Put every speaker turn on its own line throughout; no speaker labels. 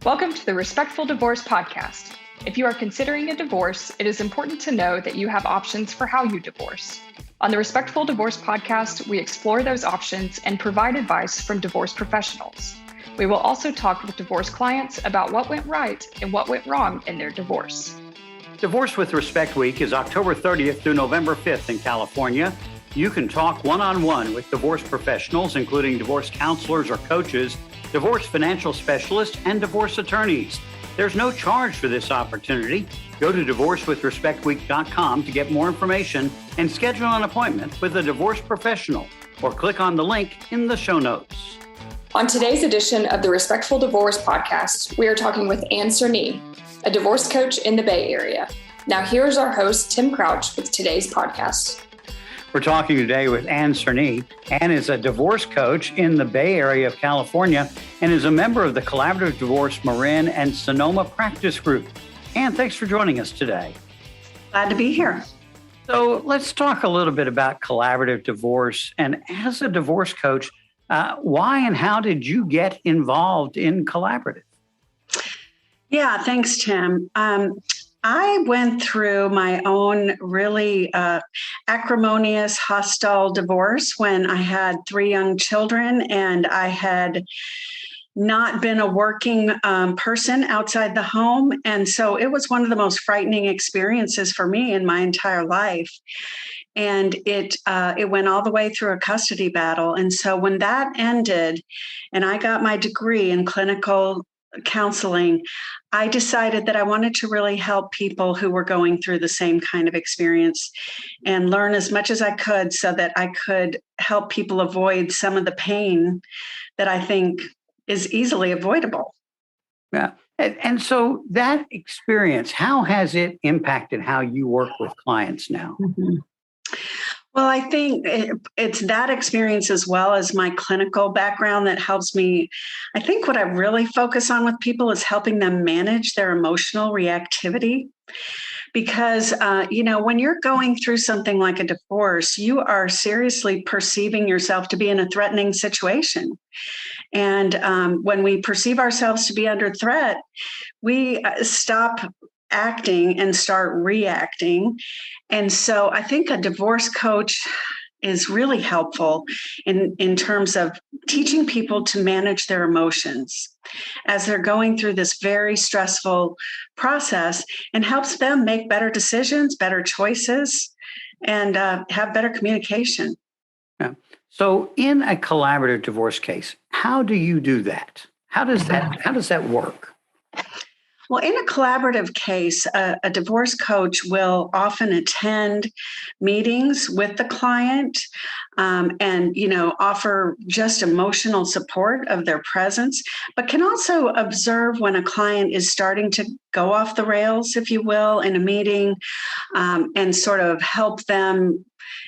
Welcome to the Respectful Divorce Podcast. If you are considering a divorce, it is important to know that you have options for how you divorce. On the Respectful Divorce Podcast, we explore those options and provide advice from divorce professionals. We will also talk with divorce clients about what went right and what went wrong in their divorce.
Divorce with Respect Week is October 30th through November 5th in California. You can talk one-on-one with divorce professionals, including divorce counselors or coaches, divorce financial specialists, and divorce attorneys. There's no charge for this opportunity. Go to divorcewithrespectweek.com to get more information and schedule an appointment with a divorce professional, or click on the link in the show notes.
On today's edition of the Respectful Divorce Podcast, we are talking with Ann Cerney, a divorce coach in the Bay Area. Now here's our host, Tim Crouch, with today's podcast.
We're talking today with Ann Cerney. Ann is a divorce coach in the Bay Area of California and is a member of the Collaborative Divorce Marin and Sonoma Practice Group. Ann, thanks for joining us today.
Glad to be here.
So let's talk a little bit about collaborative divorce. And as a divorce coach, why and how did you get involved in collaborative?
Yeah, thanks, Tim. I went through my own really acrimonious, hostile divorce when I had 3 young children and I had not been a working person outside the home. And so it was one of the most frightening experiences for me in my entire life. And it went all the way through a custody battle. And so when that ended and I got my degree in clinical counseling, I decided that I wanted to really help people who were going through the same kind of experience and learn as much as I could so that I could help people avoid some of the pain that I think is easily avoidable.
Yeah. And so that experience, how has it impacted how you work with clients now?
Mm-hmm. Well, I think it's that experience as well as my clinical background that helps me. I think what I really focus on with people is helping them manage their emotional reactivity. Because, when you're going through something like a divorce, you are seriously perceiving yourself to be in a threatening situation. And when we perceive ourselves to be under threat, we stop acting and start reacting. And so I think a divorce coach is really helpful in terms of teaching people to manage their emotions as they're going through this very stressful process, and helps them make better decisions, better choices, and have better communication.
Yeah. So in a collaborative divorce case, how do you do that? How does that work?
Well, in a collaborative case, a divorce coach will often attend meetings with the client and offer just emotional support of their presence, but can also observe when a client is starting to go off the rails, if you will, in a meeting, and sort of help them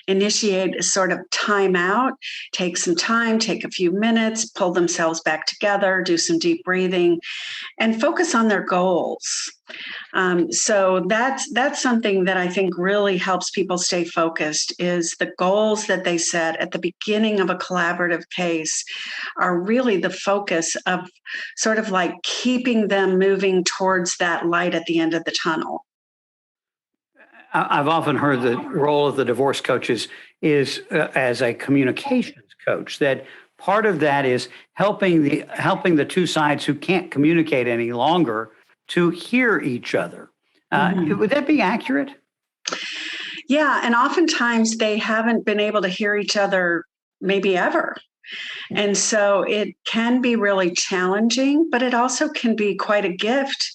initiate a sort of timeout, take some time, take a few minutes, pull themselves back together, do some deep breathing, and focus on their goals. So that's something that I think really helps people stay focused, is the goals that they set at the beginning of a collaborative case are really the focus of sort of like keeping them moving towards that light at the end of the tunnel.
I've often heard the role of the divorce coaches is as a communications coach, that part of that is helping the two sides who can't communicate any longer to hear each other. Would that be accurate?
Yeah, and oftentimes they haven't been able to hear each other maybe ever. And so it can be really challenging, but it also can be quite a gift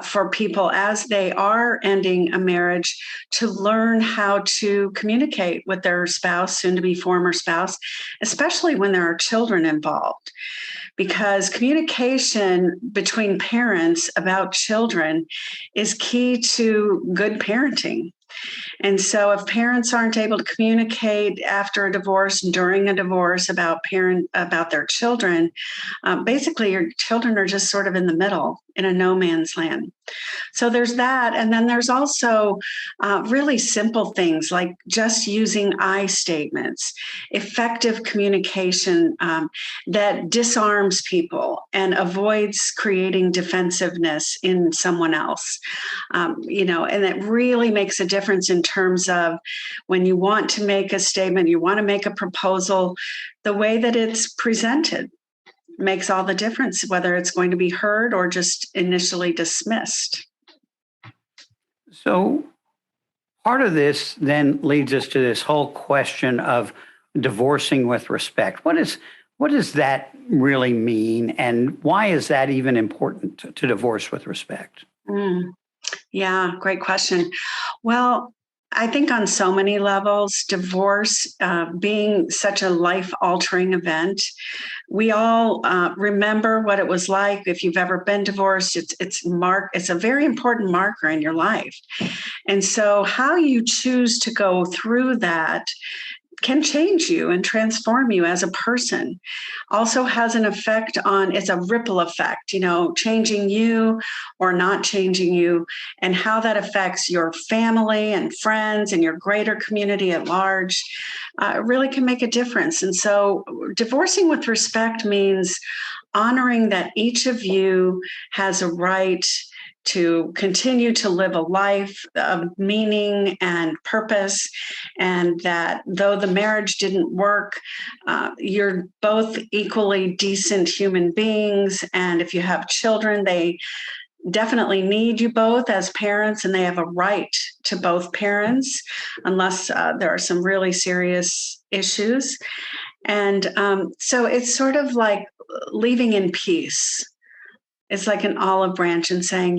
for people as they are ending a marriage to learn how to communicate with their spouse, soon to be former spouse, especially when there are children involved. Because communication between parents about children is key to good parenting. And so if parents aren't able to communicate after a divorce, during a divorce about their children, basically your children are just sort of in the middle in a no man's land. So there's that. And then there's also really simple things like just using I statements, effective communication that disarms people and avoids creating defensiveness in someone else. And it really makes a difference in terms of when you want to make a statement, you want to make a proposal, the way that it's presented makes all the difference, whether it's going to be heard or just initially dismissed.
So part of this then leads us to this whole question of divorcing with respect. What does that really mean, and why is that even important to divorce with respect?
Yeah, great question. Well, I think on so many levels, divorce being such a life-altering event, we all remember what it was like. If you've ever been divorced, it's a very important marker in your life. And so how you choose to go through that can change you and transform you as a person. Also has an effect it's a ripple effect, changing you or not changing you, and how that affects your family and friends and your greater community at large. Really can make a difference. And so divorcing with respect means honoring that each of you has a right to continue to live a life of meaning and purpose, and that though the marriage didn't work, you're both equally decent human beings. And if you have children, they definitely need you both as parents, and they have a right to both parents, unless there are some really serious issues. And so it's sort of like leaving in peace. It's like an olive branch and saying,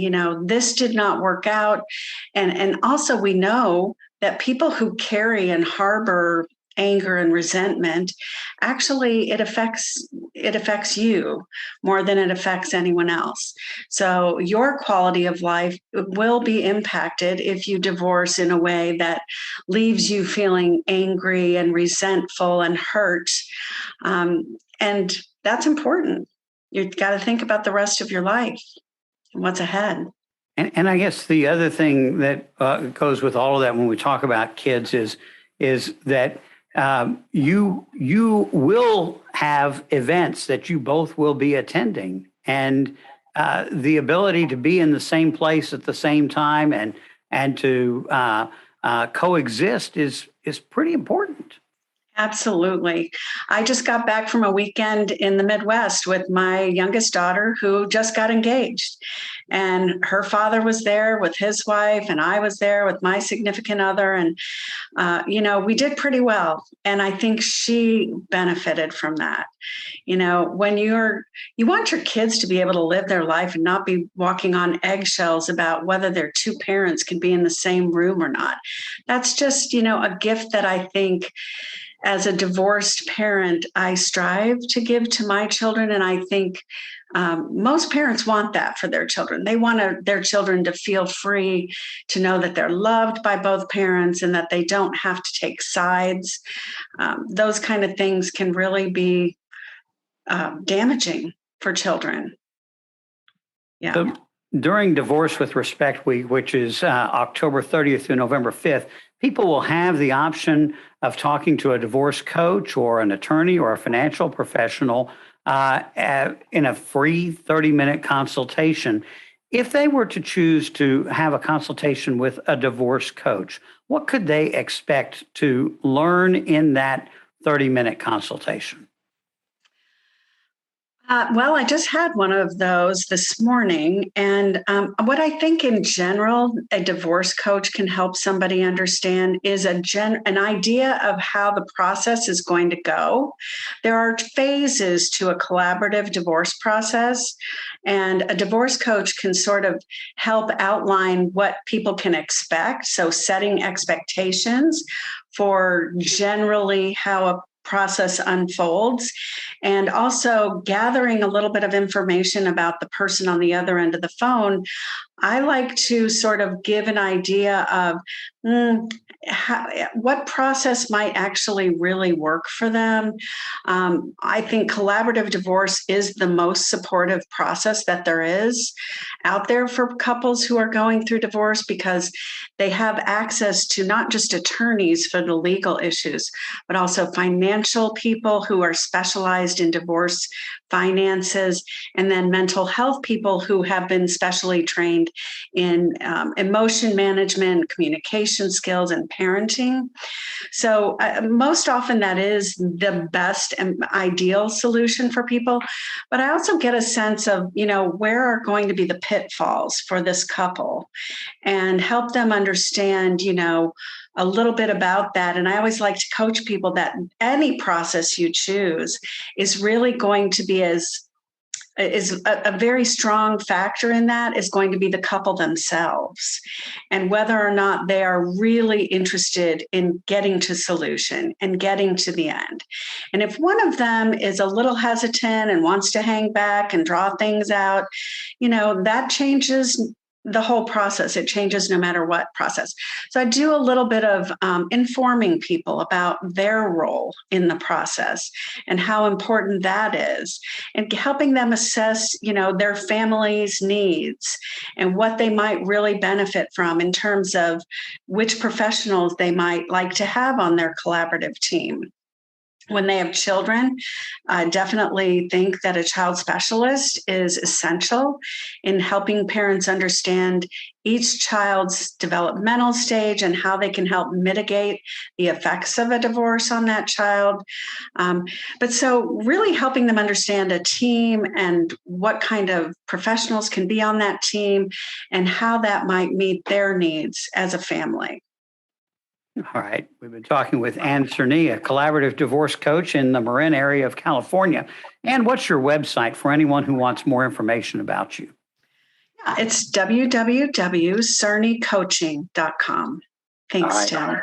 this did not work out. And also we know that people who carry and harbor anger and resentment, actually it affects you more than it affects anyone else. So your quality of life will be impacted if you divorce in a way that leaves you feeling angry and resentful and hurt. And that's important. You've got to think about the rest of your life and what's ahead.
And I guess the other thing that goes with all of that when we talk about kids is that you will have events that you both will be attending, and the ability to be in the same place at the same time and to coexist is pretty important.
Absolutely. I just got back from a weekend in the Midwest with my youngest daughter who just got engaged. And her father was there with his wife, and I was there with my significant other. And, we did pretty well. And I think she benefited from that. When you want your kids to be able to live their life and not be walking on eggshells about whether their two parents can be in the same room or not. That's just, a gift that I think as a divorced parent, I strive to give to my children. And I think most parents want that for their children. They want their children to feel free, to know that they're loved by both parents and that they don't have to take sides. Those kind of things can really be damaging for children. Yeah.
So during Divorce with Respect Week, which is October 30th through November 5th, people will have the option of talking to a divorce coach or an attorney or a financial professional in a free 30-minute consultation. If they were to choose to have a consultation with a divorce coach, what could they expect to learn in that 30-minute consultation?
Well, I just had one of those this morning. And what I think in general, a divorce coach can help somebody understand is an idea of how the process is going to go. There are phases to a collaborative divorce process, and a divorce coach can sort of help outline what people can expect. So setting expectations for generally how a process unfolds, and also gathering a little bit of information about the person on the other end of the phone. I like to sort of give an idea of What process might actually really work for them? I think collaborative divorce is the most supportive process that there is out there for couples who are going through divorce, because they have access to not just attorneys for the legal issues, but also financial people who are specialized in divorce finances, and then mental health people who have been specially trained in emotion management, communication skills, and parenting. So most often that is the best and ideal solution for people. But I also get a sense of, where are going to be the pitfalls for this couple, and help them understand, a little bit about that. And I always like to coach people that any process you choose is really going to be a very strong factor in that is going to be the couple themselves, and whether or not they are really interested in getting to solution and getting to the end. And if one of them is a little hesitant and wants to hang back and draw things out, that changes the whole process. It changes no matter what process. So I do a little bit of informing people about their role in the process and how important that is, and helping them assess, their family's needs and what they might really benefit from in terms of which professionals they might like to have on their collaborative team. When they have children, I definitely think that a child specialist is essential in helping parents understand each child's developmental stage and how they can help mitigate the effects of a divorce on that child. But so really helping them understand a team and what kind of professionals can be on that team and how that might meet their needs as a family.
All right. We've been talking with Ann Cerney, a collaborative divorce coach in the Marin area of California. Ann, what's your website for anyone who wants more information about you?
Yeah, it's www.cerneycoaching.com. Thanks, Tim.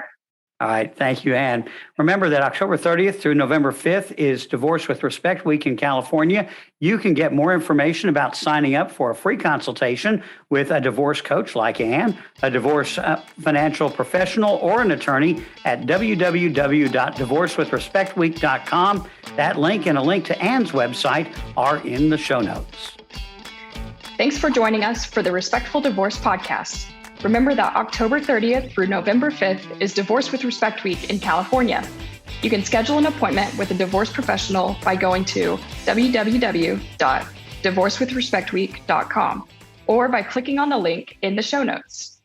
All right. Thank you, Ann. Remember that October 30th through November 5th is Divorce with Respect Week in California. You can get more information about signing up for a free consultation with a divorce coach like Ann, a divorce financial professional, or an attorney at www.divorcewithrespectweek.com. That link and a link to Ann's website are in the show notes.
Thanks for joining us for the Respectful Divorce Podcast. Remember that October 30th through November 5th is Divorce with Respect Week in California. You can schedule an appointment with a divorce professional by going to www.divorcewithrespectweek.com or by clicking on the link in the show notes.